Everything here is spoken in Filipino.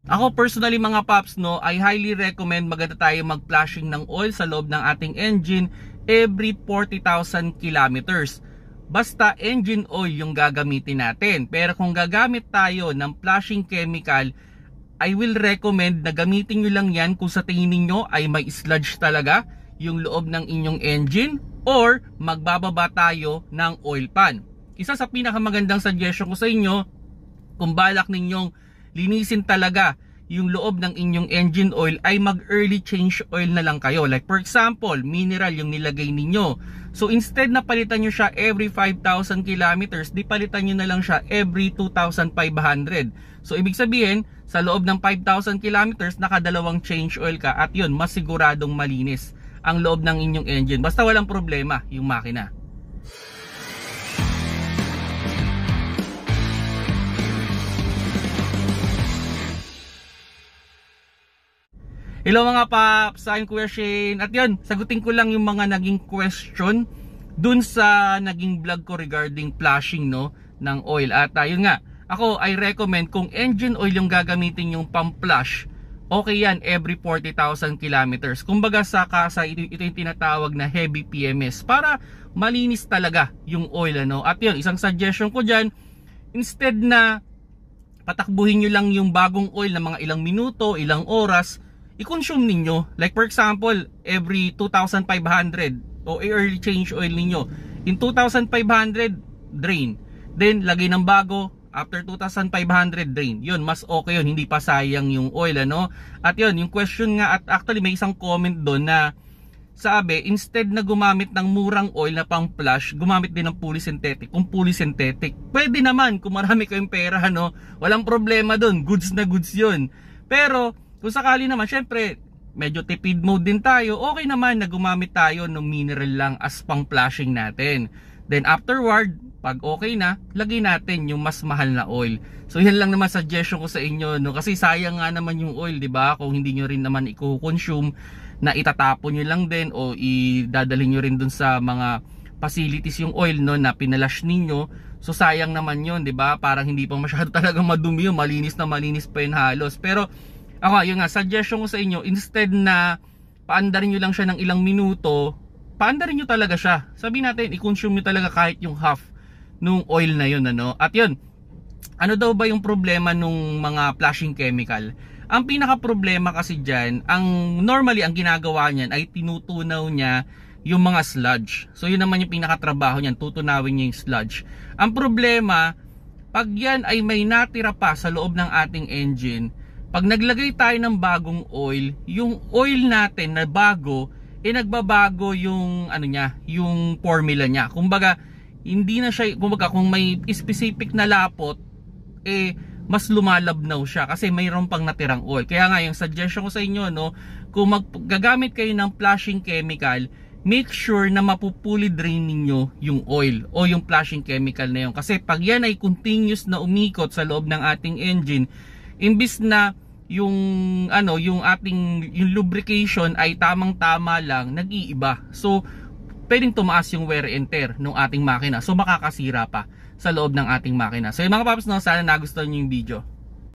Ako personally mga paps, no, I highly recommend maganda tayo mag-flashing ng oil sa loob ng ating engine every 40,000 kilometers. Basta engine oil yung gagamitin natin. Pero kung gagamit tayo ng flashing chemical, I will recommend na gamitin nyo lang yan kung sa tingin niyo ay may sludge talaga yung loob ng inyong engine, or magbababa tayo ng oil pan. Isa sa pinakamagandang suggestion ko sa inyo, kung balak ninyong linisin talaga yung loob ng inyong engine oil, ay mag early change oil na lang kayo. Like for example, mineral yung nilagay ninyo. So instead na palitan nyo siya every 5,000 kilometers, di palitan nyo na lang siya every 2,500. So ibig sabihin, sa loob ng 5,000 kilometers, nakadalawang change oil ka, at yun, mas siguradong malinis ang loob ng inyong engine. Basta walang problema yung makina. Hello mga paps, I'm Kuya Shane. At yun, sagutin ko lang yung mga naging question dun sa naging vlog ko regarding flashing, no, ng oil. At yun nga, ako I recommend kung engine oil yung gagamitin yung pang-flash, okay yan every 40,000 kilometers. Kumbaga sa kasa, ito yung tinatawag na heavy PMS para malinis talaga yung oil, ano. At yun, isang suggestion ko dyan, instead na patakbuhin nyo lang yung bagong oil na mga ilang minuto, ilang oras, i-consume ninyo. Like for example, every 2,500 o early change oil ninyo. In 2,500, drain. Then, lagay ng bago. After 2,500, drain. Yun, mas okay yun. Hindi pa sayang yung oil, ano? At yun, yung question nga, at actually may isang comment doon na sabi, instead na gumamit ng murang oil na pang flash, gumamit din ng fully synthetic. Kung fully synthetic, pwede naman kung marami kayong pera, no? Walang problema doon. Goods na goods yun. Pero, kung sakali naman, syempre, medyo tipid mode din tayo, okay naman na gumamit tayo ng mineral lang as pang flashing natin. Then afterward, pag okay na, lagay natin yung mas mahal na oil. So yan lang naman suggestion ko sa inyo, no? Kasi sayang nga naman yung oil, 'di ba? Kung hindi nyo rin naman i-consume, na itatapon nyo lang din o idadalhin nyo rin dun sa mga facilities yung oil, no, na pinalash ninyo. So sayang naman yun, 'di ba? Parang hindi pa masyado talaga madumi yun, malinis na malinis pa yun halos. Pero ako, yun nga, suggestion ko sa inyo, instead na paandarin nyo lang siya ng ilang minuto, paandarin nyo talaga siya. Sabihin natin, i-consume nyo talaga kahit yung half nung oil na yun, ano. At yun, ano daw ba yung problema nung mga flashing chemical? Ang pinaka problema kasi dyan, normally ang ginagawa niyan ay tinutunaw niya yung mga sludge. So yun naman yung pinaka-trabaho niyan, tutunawin niya yung sludge. Ang problema, pag yan ay may natira pa sa loob ng ating engine, pag naglagay tayo ng bagong oil, yung oil natin na bago, nagbabago yung ano niya, yung formula niya. Kumbaga, hindi na siya, kumbaga kung may specific na lapot, mas lumalabnaw siya kasi mayroon pang natirang oil. Kaya nga yung suggestion ko sa inyo, no, kung gagamit kayo ng flashing chemical, make sure na mapupuli drain ninyo yung oil o yung flashing chemical na yun. Kasi pag yan ay continuous na umikot sa loob ng ating engine, imbis na yung yung ating lubrication ay tamang-tama lang, nag-iiba. So pwedeng tumaas yung wear and tear ng ating makina. So makakasira pa sa loob ng ating makina. So yung mga paps, no, sana nagustuhan niyo yung video.